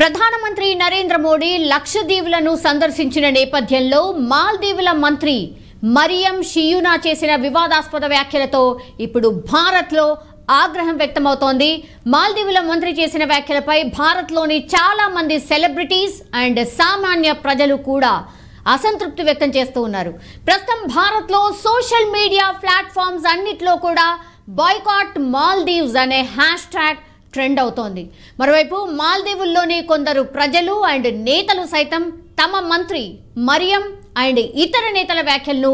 ప్రధానమంత్రి నరేంద్ర మోడీ లక్షద్వీపులను సందర్శించిన నేపథ్యంలో మాల్దీవుల మంత్రి మరియం షియూనా చేసిన వివాదాస్పద వ్యాఖ్యలతో ఇప్పుడు భారత్లో ఆగ్రహం వ్యక్తమవుతోంది. మాల్దీవుల మంత్రి చేసిన వ్యాఖ్యలపై భారత్లోని చాలా మంది సెలబ్రిటీస్ అండ్ సామాన్య ప్రజలు కూడా అసంతృప్తి వ్యక్తం చేస్తూ ఉన్నారు. ప్రస్తుతం భారత్లో సోషల్ మీడియా ప్లాట్ఫామ్స్ అన్నిట్లో కూడా బాయ్కాట్ మాల్దీవ్స్ అనే హ్యాష్ ట్యాగ్ ట్రెండ్ అవుతోంది. మరోవైపు మాల్దీవుల్లోని కొందరు ప్రజలు అండ్ నేతలు సైతం తమ మంత్రి మరియం అండ్ ఇతర నేతల వ్యాఖ్యలను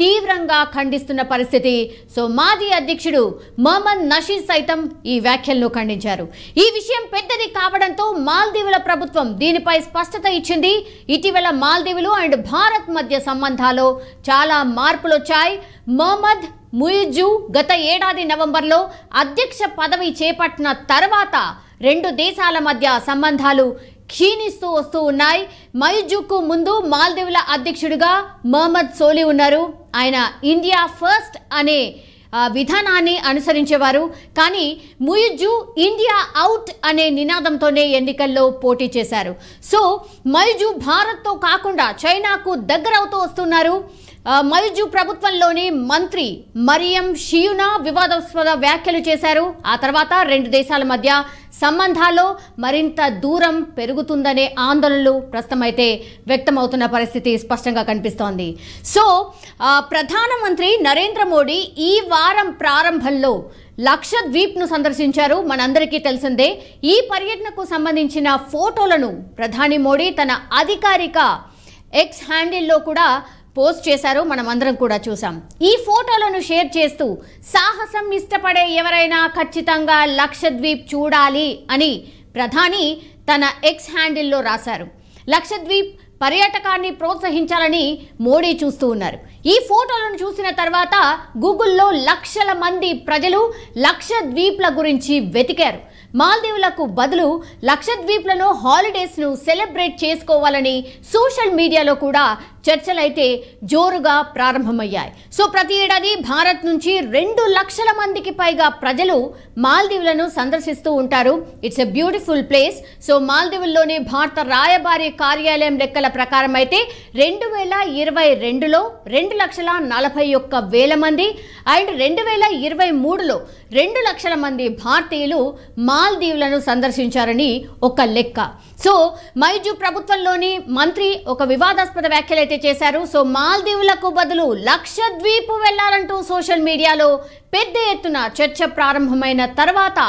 తీవ్రంగా ఖండిస్తున్న పరిస్థితి. సో మాజీ అధ్యక్షుడు మొహమ్మద్ నషీద్ సైతం ఈ వ్యాఖ్యలను ఖండించారు. ఈ విషయం పెద్దది కావడంతో మాల్దీవుల ప్రభుత్వం దీనిపై స్పష్టత ఇచ్చింది. ఇటీవల మాల్దీవులు అండ్ భారత్ మధ్య సంబంధాల్లో చాలా మార్పులు వచ్చాయి. మొహమ్మద్ ముయిజు గత ఏడాది నవంబర్లో అధ్యక్ష పదవి చేపట్టిన తర్వాత రెండు దేశాల మధ్య సంబంధాలు క్షీణిస్తూ వస్తూ ఉన్నాయి. ముయిజుకు ముందు మాల్దీవుల అధ్యక్షుడిగా మొహమ్మద్ సోలి ఉన్నారు. ఆయన ఇండియా ఫస్ట్ అనే విధానాన్ని అనుసరించేవారు. కానీ ముయిజు ఇండియా అవుట్ అనే నినాదంతోనే ఎన్నికల్లో పోటీ చేశారు. సో ముయిజు భారత్తో కాకుండా చైనాకు దగ్గరవుతూ వస్తున్నారు. ముయిజు ప్రభుత్వంలోని మంత్రి మరియం షియూనా వివాదాస్పద వ్యాఖ్యలు చేశారు. ఆ తర్వాత రెండు దేశాల మధ్య సంబంధాల్లో మరింత దూరం పెరుగుతుందనే ఆందోళనలు ప్రస్తుతం అయితే వ్యక్తమవుతున్న పరిస్థితి స్పష్టంగా కనిపిస్తోంది. సో ప్రధానమంత్రి నరేంద్ర మోడీ ఈ వారం ప్రారంభంలో లక్షద్వీప్ను సందర్శించారు. మనందరికీ తెలిసిందే. ఈ పర్యటనకు సంబంధించిన ఫోటోలను ప్రధాని మోడీ తన అధికారిక ఎక్స్ హ్యాండిల్లో కూడా పోస్ట్ చేశారు. మనం అందరం కూడా చూసాం. ఈ ఫోటోలను షేర్ చేస్తూ సాహసం ఇష్టపడే ఎవరైనా ఖచ్చితంగా లక్షద్వీప్ చూడాలి అని ప్రధాని తన ఎక్స్ హ్యాండిల్లో రాశారు. లక్షద్వీప్ పర్యాటకాన్ని ప్రోత్సహించాలని మోడీ చూస్తూ ఉన్నారు. ఈ ఫోటోలను చూసిన తర్వాత గూగుల్లో లక్షల మంది ప్రజలు లక్షద్వీప్ల గురించి వెతికారు. మాల్దీవులకు బదులు లక్షద్వీప్లలో హాలిడేస్ను సెలబ్రేట్ చేసుకోవాలని సోషల్ మీడియాలో కూడా చర్చలైతే జోరుగా ప్రారంభమయ్యాయి. సో ప్రతి ఏడాది భారత్ నుంచి 2 లక్షల మందికి పైగా ప్రజలు మాల్దీవులను సందర్శిస్తూ ఉంటారు. It's a beautiful place. So మాల్దీవుల్లోని భారత రాయబారి కార్యాలయం లెక్కల ప్రకారం అయితే 2022లో 2,41,000 మంది అండ్ 2023లో 2 లక్షల మంది భారతీయులు మాల్దీవులను సందర్శించారని ఒక లెక్క. సో ముయిజు ప్రభుత్వంలోని మంత్రి ఒక వివాదాస్పద వ్యాఖ్యలు అయితే చేశారు. సో మాల్దీవులకు బదులు లక్షద్వీప్ వెళ్లాలంటూ సోషల్ మీడియాలో పెద్ద ఎత్తున చర్చ ప్రారంభమైన తర్వాత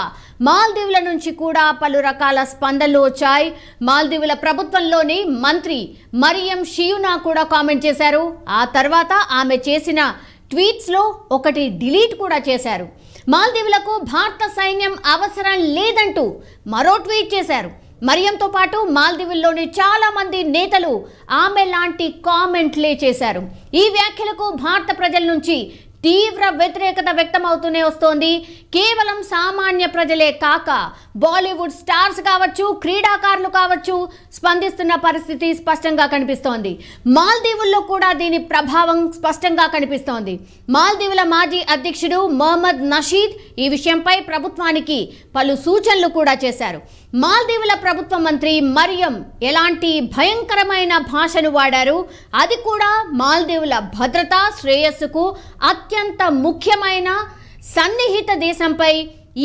మాల్దీవుల నుంచి కూడా పలు రకాల స్పందనలు వచ్చాయి. మాల్దీవుల ప్రభుత్వంలోని మంత్రి మరియం షియూనా కూడా కామెంట్ చేశారు. ఆ తర్వాత ఆమె చేసిన ట్వీట్స్లో ఒకటి డిలీట్ కూడా చేశారు. మాల్దీవులకు భారత సైన్యం అవసరం లేదంటూ మరో ట్వీట్ చేశారు. మరియంతో పాటు మాల్దీవుల్లోని చాలా మంది నేతలు ఆమె లాంటి కామెంట్లే చేశారు. ఈ వ్యాఖ్యలకు భారత ప్రజల నుంచి తీవ్ర వ్యతిరేకత వ్యక్తమవుతూనే వస్తోంది. కేవలం సామాన్య ప్రజలే కాక బాలీవుడ్ స్టార్స్ కావచ్చు, క్రీడాకారులు కావచ్చు స్పందిస్తున్న పరిస్థితి స్పష్టంగా కనిపిస్తోంది. మాల్దీవుల్లో కూడా దీని ప్రభావం స్పష్టంగా కనిపిస్తోంది. మాల్దీవుల మాజీ అధ్యక్షుడు మొహమ్మద్ నషీద్ ఈ విషయంపై ప్రభుత్వానికి పలు సూచనలు కూడా చేశారు. మాల్దీవుల ప్రభుత్వ మంత్రి మరియం ఎలాంటి భయంకరమైన భాషను వాడారు, అది కూడా మాల్దీవుల భద్రత శ్రేయస్సుకు అత్యంత ముఖ్యమైన సన్నిహిత దేశంపై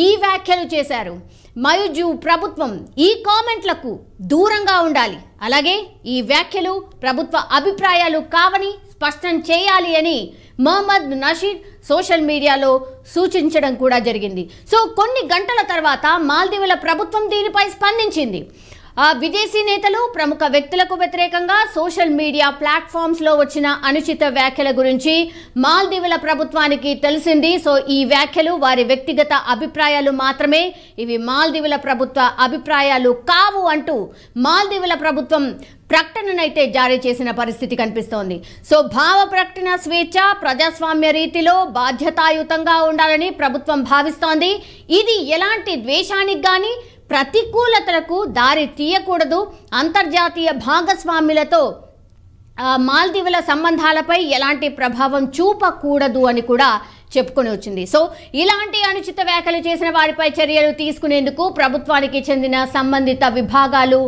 ఈ వ్యాఖ్యలు చేశారు. ముయిజు ప్రభుత్వం ఈ కామెంట్లకు దూరంగా ఉండాలి, అలాగే ఈ వ్యాఖ్యలు ప్రభుత్వ అభిప్రాయాలు కావని స్పష్టం చేయాలి అని మొహమ్మద్ నషీద్ సోషల్ మీడియాలో సూచించడం కూడా జరిగింది. సో కొన్ని గంటల తర్వాత మాల్దీవుల ప్రభుత్వం దీనిపై స్పందించింది. విదేశీ నేతలు ప్రముఖ వ్యక్తులకు వ్యతిరేకంగా సోషల్ మీడియా ప్లాట్ఫామ్స్లో వచ్చిన అనుచిత వ్యాఖ్యల గురించి మాల్దీవుల ప్రభుత్వానికి తెలిసింది. సో ఈ వ్యాఖ్యలు వారి వ్యక్తిగత అభిప్రాయాలు మాత్రమే, ఇవి మాల్దీవుల ప్రభుత్వ అభిప్రాయాలు కావు అంటూ మాల్దీవుల ప్రభుత్వం ప్రకటననైతే జారీ చేసిన పరిస్థితి కనిపిస్తోంది. సో భావ ప్రకటన స్వేచ్ఛ ప్రజాస్వామ్య రీతిలో బాధ్యతాయుతంగా ఉండాలని ప్రభుత్వం భావిస్తోంది. ఇది ఎలాంటి ద్వేషానికి కానీ ప్రతికూలతలకు దారి తీయకూడదు. అంతర్జాతీయ భాగస్వాములతో మాల్దీవుల సంబంధాలపై ఎలాంటి ప్రభావం చూపకూడదు అని కూడా చెప్పుకొని వచ్చింది. సో ఇలాంటి అనుచిత వ్యాఖ్యలు చేసిన వారిపై చర్యలు తీసుకునేందుకు ప్రభుత్వానికి చెందిన సంబంధిత విభాగాలు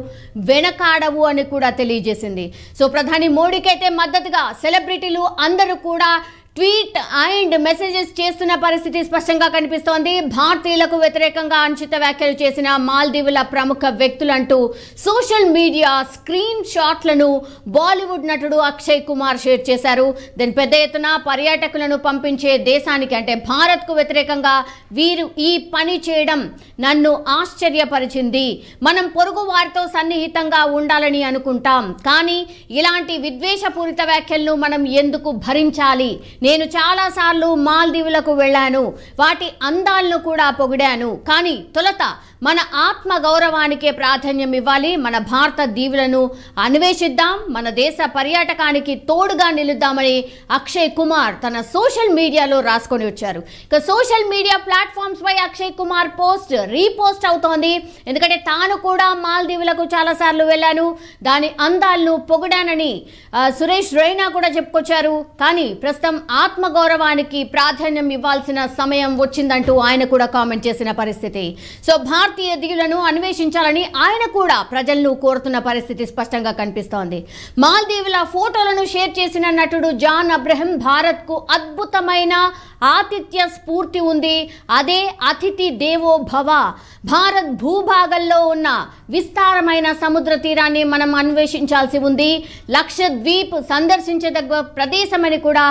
వెనకాడవు అని కూడా తెలియజేసింది. సో ప్రధాని మోడీకి అయితే మద్దతుగా సెలబ్రిటీలు అందరూ కూడా ట్వీట్ అండ్ మెసేజెస్ చేస్తున్న పరిస్థితి స్పష్టంగా కనిపిస్తోంది. భారతీయులకు వ్యతిరేకంగా అనుచిత వ్యాఖ్యలు చేసిన మాల్దీవుల ప్రముఖ వ్యక్తులంటూ సోషల్ మీడియా స్క్రీన్ షాట్లను బాలీవుడ్ నటుడు అక్షయ్ కుమార్ షేర్ చేశారు. దాని పెద్ద ఎత్తున పర్యాటకులను పంపించే దేశానికి అంటే భారత్కు వ్యతిరేకంగా వీరు ఈ పని చేయడం నన్ను ఆశ్చర్యపరిచింది. మనం పొరుగు వారితో సన్నిహితంగా ఉండాలని అనుకుంటాం, కానీ ఇలాంటి విద్వేషపూరిత వ్యాఖ్యలను మనం ఎందుకు భరించాలి? నేను చాలాసార్లు మాల్దీవులకు వెళ్ళాను, వాటి అందాలను కూడా పొగిడాను, కానీ తొలుత మన ఆత్మ గౌరవానికే ప్రాధాన్యం ఇవ్వాలి. మన భారత దీవులను అన్వేషిద్దాం, మన దేశ పర్యాటకానికి తోడుగా నిలుద్దామని అక్షయ్ కుమార్ తన సోషల్ మీడియాలో రాసుకొని వచ్చారు. ఇక సోషల్ మీడియా ప్లాట్ఫామ్స్ పై అక్షయ్ కుమార్ పోస్ట్ రీపోస్ట్ అవుతోంది. ఎందుకంటే తాను కూడా మాల్దీవులకు చాలాసార్లు వెళ్ళాను, దాని అందాలను పొగిడానని సురేష్ రైనా కూడా చెప్పుకొచ్చారు. కానీ ప్రస్తుతం ఆత్మగౌరవానికి ప్రాధాన్యం ఇవ్వాల్సిన సమయం వచ్చిందంటూ ఆయన కూడా కామెంట్ చేసిన పరిస్థితి. సో భారతీయ దీవులను అన్వేషించాలని ఆయన కూడా ప్రజలను కోరుతున్న పరిస్థితి స్పష్టంగా కనిపిస్తోంది. మాల్దీవుల ఫోటోలను షేర్ చేసిన నటుడు జాన్ అబ్రహం భారత్కు అద్భుతమైన ఆతిథ్య స్ఫూర్తి ఉంది, అదే అతిథి దేవో భవ. భారత్ భూభాగంలో ఉన్న విస్తారమైన సముద్ర తీరాన్ని మనం అన్వేషించాల్సి ఉంది. లక్షద్వీప్ సందర్శించదగ్గ ప్రదేశమని కూడా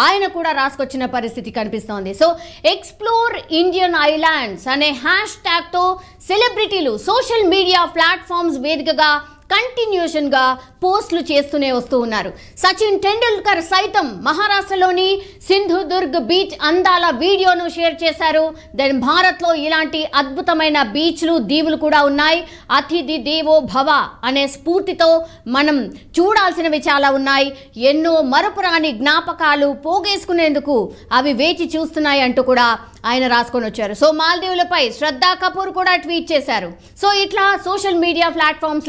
ఆయన కూడా రాసుకొచ్చిన పరిస్థితి కనిపిస్తోంది. సో ఎక్స్ప్లోర్ ఇండియన్ ఐలాండ్స్ అనే హ్యాష్ ట్యాగ్తో సెలబ్రిటీలు సోషల్ మీడియా ప్లాట్ఫామ్స్ వేదికగా కంటిన్యూషన్గా పోస్టులు చేస్తూనే వస్తూ ఉన్నారు. సచిన్ టెండూల్కర్ సైతం మహారాష్ట్రలోని సింధుదుర్గ్ బీచ్ అందాల వీడియోను షేర్ చేశారు. దెన్ భారత్లో ఇలాంటి అద్భుతమైన బీచ్లు దీవులు కూడా ఉన్నాయి. అతిథి దేవో భవ అనే స్ఫూర్తితో మనం చూడాల్సినవి చాలా ఉన్నాయి. ఎన్నో మరపురాని జ్ఞాపకాలు పోగేసుకునేందుకు అవి వేచి చూస్తున్నాయి అంటూ కూడా ఆయన రాసుకొని వచ్చారు. సో మాల్దీవులపై శ్రద్ధా కపూర్ కూడా ట్వీట్ చేశారు. సో ఇట్లా సోషల్ మీడియా ప్లాట్ఫామ్స్